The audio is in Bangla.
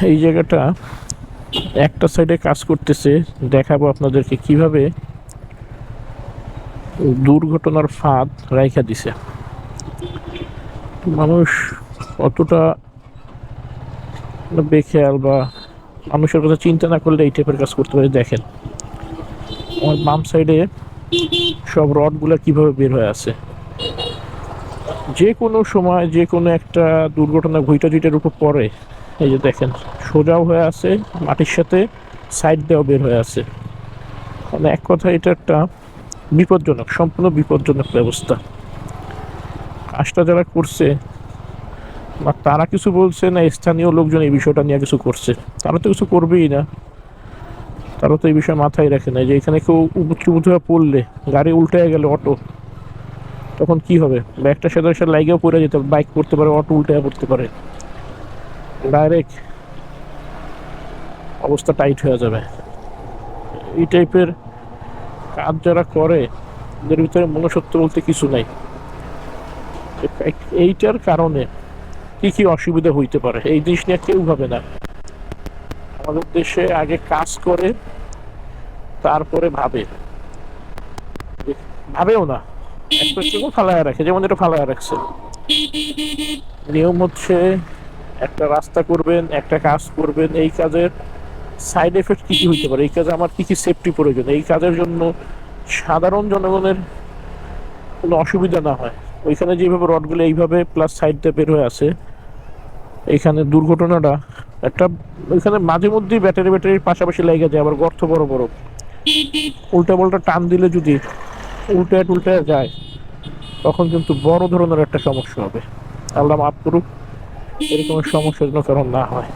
এই জায়গাটা একটা সাইডে কাজ করতেছে, দেখাবো আপনাদেরকে কিভাবে দুর্ঘটনার ফাঁদ রাইখা দিছে। মানুষ অতটা বেখেয়াল বা মানুষের কথা চিন্তা না করলে এই টাইপের কাজ করতে পারে। দেখেন আমার বাম সাইডে সব রডগুলো কিভাবে বের হয়ে আছে। যে কোনো সময় যে কোনো একটা দুর্ঘটনা ভুইটা যেটার উপর পড়ে, এই যে দেখেন সোজাও হয়ে আছে, মাটির সাথে সাইড দেওয়া বের হয়ে আছে। মানে এক কথা এটা একটা বিপজ্জনক, সম্পূর্ণ বিপজ্জনক ব্যবস্থা। কাজটা যারা করছে বা তারা কিছু বলছে না স্থানীয় লোকজন এই বিষয়টা নিয়ে কিছু করছে, তারা তো কিছু করবেই না। তারা তো এই বিষয়ে মাথায় রাখে না যে এখানে কেউ উঁচু পড়লে, গাড়ি উল্টে গেলে, অটো, তখন কি হবে? ব্যাগটা সাথে সাথে লাইগেও পড়ে যেতে, বাইক পড়তে পারে, অটো উল্টে পড়তে পারে, ডাইরেক্ট অবস্থা টাইট হয়ে যাবে। এই টাইপের কাজ যারা করে এদের ভিতরে মনুষ্যত্ব বলতে কিছু নাই। এইটার কারণে কি কি অসুবিধা হইতে পারে এই জিনিস নিয়ে কেউ ভাবে না। আমাদের দেশে আগে কাজ করে তারপরে ভাবেও না, একটা ফালায় রাখে, যেমন এটা ফালায় রাখছে। নিয়ম হচ্ছে একটা রাস্তা করবেন, একটা কাজ করবেন, এই কাজের সাইড এফেক্ট কি কি হইতে পারে, এই কাজে আমার কি কি সেফটি প্রয়োজন, এই কাজের জন্য সাধারণ জনগণের কোনো অসুবিধা না হয়। ওইখানে যেভাবে রডগুলো এইভাবে প্লাস সাইড দিয়ে বের হয়ে আছে, এইখানে দুর্ঘটনাটা একটা, ওইখানে মাঝে মধ্যেই ব্যাটারির পাশাপাশি লেগে যায়, আবার গর্ত বড় বড়, উল্টা পাল্টা টান দিলে যদি উল্টে যায় তখন কিন্তু বড় ধরনের একটা সমস্যা হবে। আল্লাহ মাফ করুক, এরকম সমস্যার জন্য কারণ না হয়।